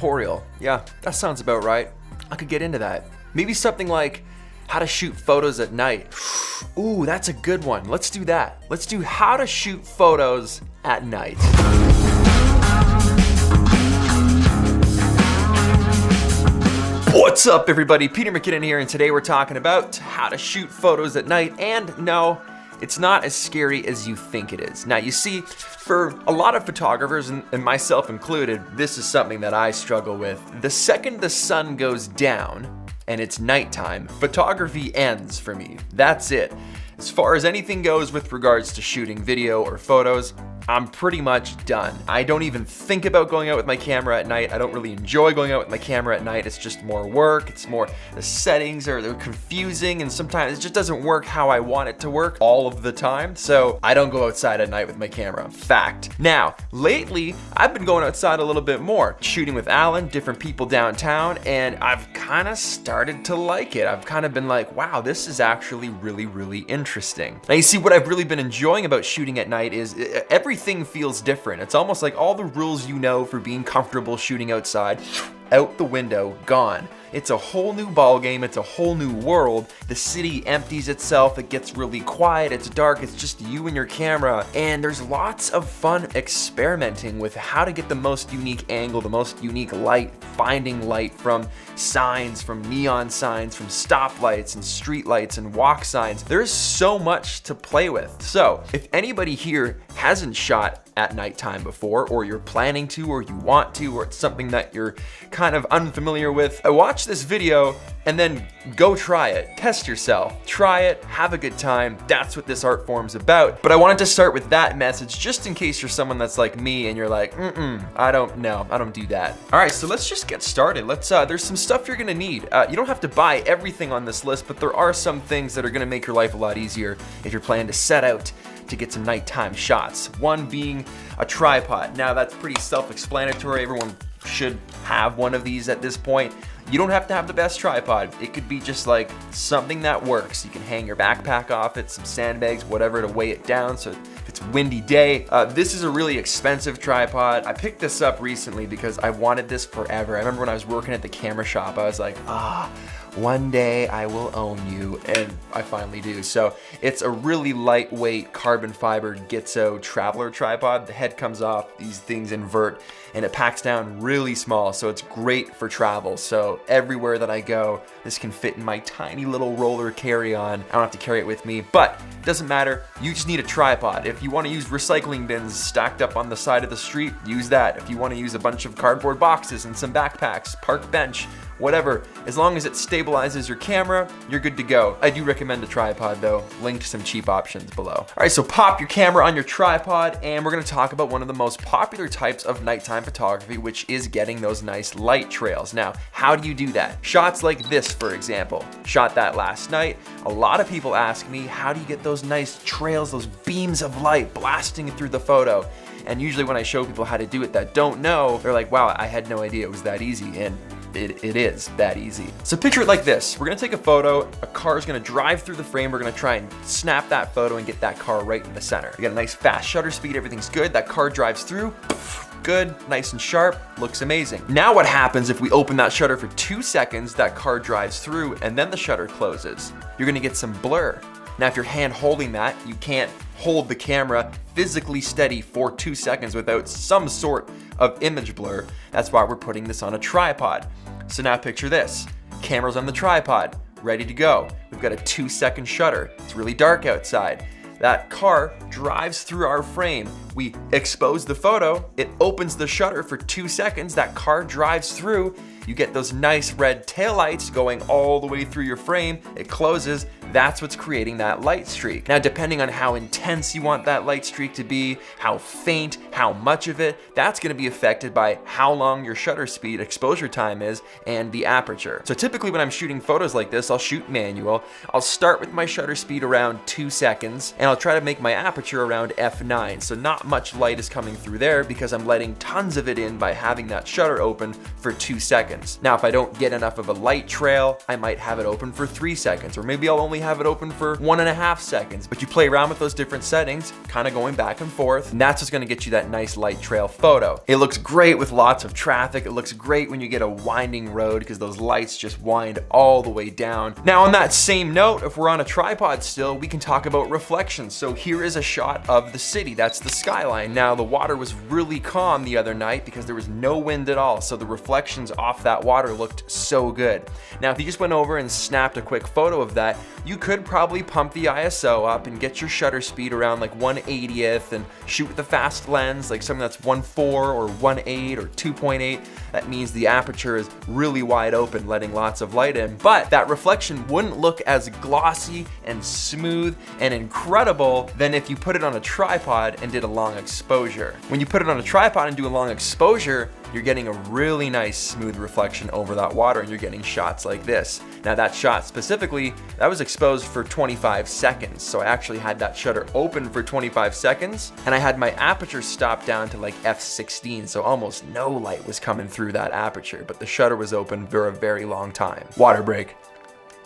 tutorial. Yeah, that sounds about right. I could get into that. Maybe something like how to shoot photos at night. Ooh, that's a good one. Let's do that. Let's do how to shoot photos at night. What's up, everybody? Peter McKinnon here, and today we're talking about how to shoot photos at night. And no, it's not as scary as you think it is. Now, you see, for a lot of photographers, and myself included, this is something that I struggle with. The second the sun goes down and it's nighttime, photography ends for me. That's it. As far as anything goes with regards to shooting video or photos, I'm pretty much done. I don't even think about going out with my camera at night. I don't really enjoy going out with my camera at night. It's just more work. It's more, the settings they're confusing, and sometimes it just doesn't work how I want it to work all of the time. So I don't go outside at night with my camera. Fact. Now, lately, I've been going outside a little bit more, shooting with Alan, different people downtown, and I've kind of started to like it. I've kind of been like, wow, this is actually really, really interesting. Now, you see, what I've really been enjoying about shooting at night is everything feels different. It's almost like all the rules you know for being comfortable shooting outside, out the window, gone. It's a whole new ball game. It's a whole new world. The city empties itself. It gets really quiet. It's dark. It's just you and your camera. And there's lots of fun experimenting with how to get the most unique angle, the most unique light, finding light from signs, from neon signs, from stoplights and street lights and walk signs. There's so much to play with. So if anybody here hasn't shot at nighttime before, or you're planning to, or you want to, or it's something that you're kind of unfamiliar with, watch this video and then go try it. Test yourself, try it, have a good time. That's what this art form's about. But I wanted to start with that message just in case you're someone that's like me and you're like, I don't do that. All right, so let's just get started. There's some stuff you're gonna need. You don't have to buy everything on this list, but there are some things that are gonna make your life a lot easier if you're planning to set out to get some nighttime shots. One being a tripod. Now, that's pretty self-explanatory. Everyone should have one of these at this point. You don't have to have the best tripod. It could be just like something that works. You can hang your backpack off it, some sandbags, whatever to weigh it down so if it's a windy day. This is a really expensive tripod. I picked this up recently because I wanted this forever. I remember when I was working at the camera shop, I was like, one day I will own you, and I finally do. So it's a really lightweight carbon fiber Gitzo traveler tripod. The head comes off, these things invert, and it packs down really small, so it's great for travel. So everywhere that I go, this can fit in my tiny little roller carry-on. I don't have to carry it with me, but it doesn't matter. You just need a tripod. If you want to use recycling bins stacked up on the side of the street, use that. If you want to use a bunch of cardboard boxes and some backpacks, park bench, whatever, as long as it stabilizes your camera, you're good to go. I do recommend a tripod though. Link to some cheap options below. All right, so pop your camera on your tripod, and we're gonna talk about one of the most popular types of nighttime photography, which is getting those nice light trails. Now, how do you do that? Shots like this, for example. Shot that last night. A lot of people ask me, how do you get those nice trails, those beams of light blasting through the photo? And usually when I show people how to do it that don't know, they're like, wow, I had no idea it was that easy. And it is that easy. So picture it like this. We're gonna take a photo, a car is gonna drive through the frame, we're gonna try and snap that photo and get that car right in the center. You got a nice fast shutter speed, everything's good, that car drives through, good, nice and sharp, looks amazing. Now what happens if we open that shutter for 2 seconds, that car drives through, and then the shutter closes? You're gonna get some blur. Now, if you're hand holding that, you can't hold the camera physically steady for 2 seconds without some sort of image blur. That's why we're putting this on a tripod. So now picture this. Camera's on the tripod, ready to go. We've got a 2-second shutter. It's really dark outside. That car drives through our frame. We expose the photo, it opens the shutter for 2 seconds, that car drives through, you get those nice red taillights going all the way through your frame, it closes, that's what's creating that light streak. Now, depending on how intense you want that light streak to be, how faint, how much of it, that's gonna be affected by how long your shutter speed, exposure time is, and the aperture. So typically when I'm shooting photos like this, I'll shoot manual. I'll start with my shutter speed around 2 seconds, and I'll try to make my aperture around f9. So not much light is coming through there because I'm letting tons of it in by having that shutter open for 2 seconds. seconds. Now, if I don't get enough of a light trail, I might have it open for 3 seconds, or maybe I'll only have it open for 1.5 seconds. But you play around with those different settings, kind of going back and forth, and that's what's gonna get you that nice light trail photo. It looks great with lots of traffic. It looks great when you get a winding road because those lights just wind all the way down. Now, on that same note, if we're on a tripod still, we can talk about reflections. So here is a shot of the city. That's the skyline. Now, the water was really calm the other night because there was no wind at all. So the reflections off that water looked so good. Now, if you just went over and snapped a quick photo of that, you could probably pump the ISO up and get your shutter speed around like 1/80th and shoot with a fast lens, like something that's 1.4 or 1.8 or 2.8. That means the aperture is really wide open, letting lots of light in, but that reflection wouldn't look as glossy and smooth and incredible than if you put it on a tripod and did a long exposure. When you put it on a tripod and do a long exposure, you're getting a really nice smooth reflection over that water, and you're getting shots like this. Now, that shot specifically, that was exposed for 25 seconds. So I actually had that shutter open for 25 seconds, and I had my aperture stopped down to like f16, so almost no light was coming through that aperture, but the shutter was open for a very long time. Water break.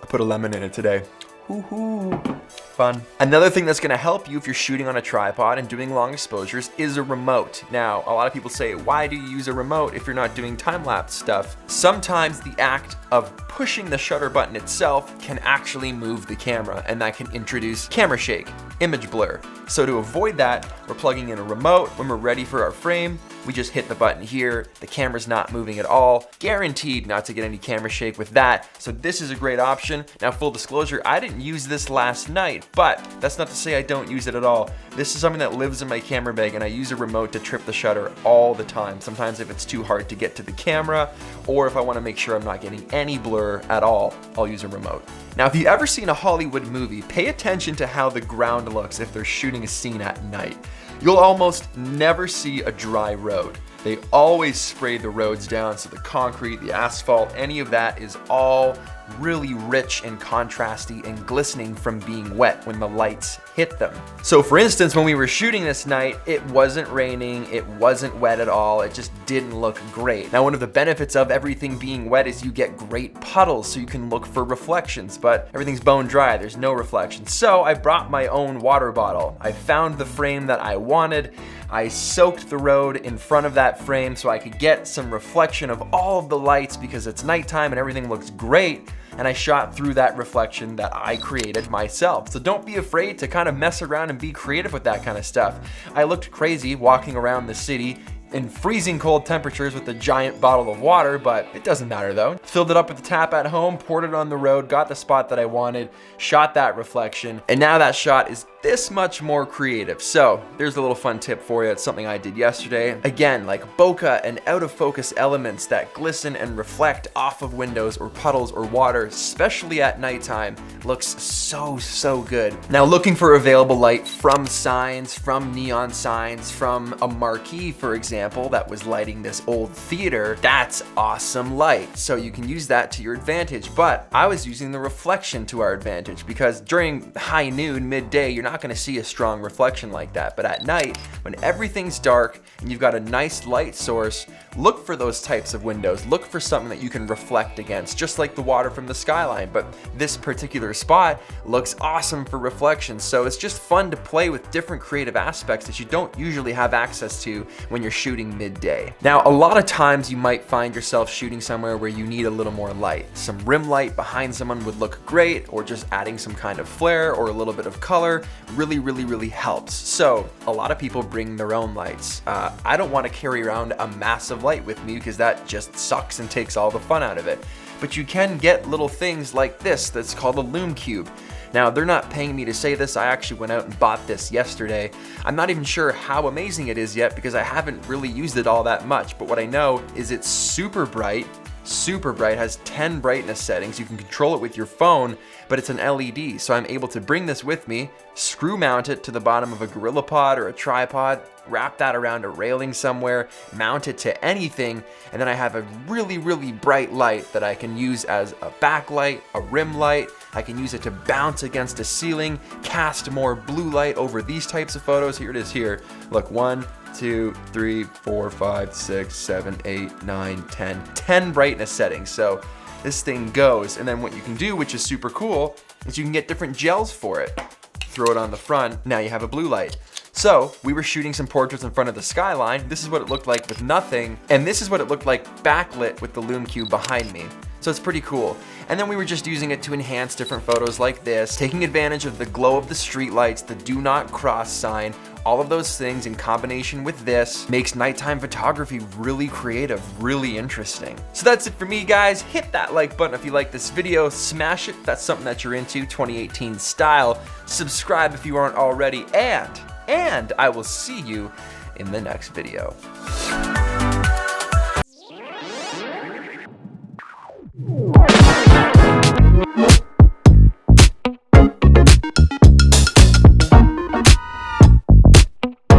I put a lemon in it today. Woohoo. Fun. Another thing that's gonna help you if you're shooting on a tripod and doing long exposures is a remote. Now, a lot of people say, why do you use a remote if you're not doing time-lapse stuff? Sometimes the act of pushing the shutter button itself can actually move the camera, and that can introduce camera shake, image blur. So to avoid that, we're plugging in a remote. When we're ready for our frame, we just hit the button here. The camera's not moving at all. Guaranteed not to get any camera shake with that. So this is a great option. Now, full disclosure, I didn't use this last night, but that's not to say I don't use it at all. This is something that lives in my camera bag, and I use a remote to trip the shutter all the time. Sometimes if it's too hard to get to the camera, or if I want to make sure I'm not getting any blur at all, I'll use a remote. Now, if you've ever seen a Hollywood movie, pay attention to how the ground looks if they're shooting a scene at night. You'll almost never see a dry road. They always spray the roads down, so the concrete, the asphalt, any of that is all really rich and contrasty and glistening from being wet when the lights hit them. So for instance, when we were shooting this night, it wasn't raining, it wasn't wet at all, it just didn't look great. Now, one of the benefits of everything being wet is you get great puddles, so you can look for reflections, but everything's bone dry, there's no reflection. So I brought my own water bottle. I found the frame that I wanted. I soaked the road in front of that frame so I could get some reflection of all of the lights because it's nighttime and everything looks great. And I shot through that reflection that I created myself. So don't be afraid to kind of mess around and be creative with that kind of stuff. I looked crazy walking around the city in freezing cold temperatures with a giant bottle of water, but it doesn't matter though. Filled it up with the tap at home, poured it on the road, got the spot that I wanted, shot that reflection, and now that shot is this much more creative. So there's a little fun tip for you. It's something I did yesterday. Again, like bokeh and out of focus elements that glisten and reflect off of windows or puddles or water, especially at nighttime, looks so good. Now, looking for available light from signs, from neon signs, from a marquee, for example, that was lighting this old theater, that's awesome light. So you can use that to your advantage, but I was using the reflection to our advantage because during high noon, midday, you're not gonna see a strong reflection like that. But at night, when everything's dark and you've got a nice light source, look for those types of windows. Look for something that you can reflect against, just like the water from the skyline. But this particular spot looks awesome for reflection. So it's just fun to play with different creative aspects that you don't usually have access to when you're shooting midday. Now, a lot of times you might find yourself shooting somewhere where you need a little more light. Some rim light behind someone would look great, or just adding some kind of flare or a little bit of color really helps. So a lot of people bring their own lights. I don't want to carry around a massive light with me because that just sucks and takes all the fun out of it. But you can get little things like this that's called a Lume Cube. Now, they're not paying me to say this. I actually went out and bought this yesterday. I'm not even sure how amazing it is yet because I haven't really used it all that much. But what I know is it's super bright, has 10 brightness settings. You can control it with your phone, but it's an LED. So I'm able to bring this with me, screw mount it to the bottom of a GorillaPod or a tripod, wrap that around a railing somewhere, mount it to anything, and then I have a really bright light that I can use as a backlight, a rim light. I can use it to bounce against a ceiling, cast more blue light over these types of photos. Here it is here. Look, 1, 2, 3, 4, 5, 6, 7, 8, 9, 10. 10 brightness settings. So this thing goes, and then what you can do, which is super cool, is you can get different gels for it. Throw it on the front, now you have a blue light. So we were shooting some portraits in front of the skyline. This is what it looked like with nothing, and this is what it looked like backlit with the Lume Cube behind me. So it's pretty cool. And then we were just using it to enhance different photos like this, taking advantage of the glow of the street lights, the do not cross sign, all of those things in combination with this makes nighttime photography really creative, really interesting. So that's it for me, guys. Hit that like button if you like this video, smash it if that's something that you're into, 2018 style. Subscribe if you aren't already, and I will see you in the next video.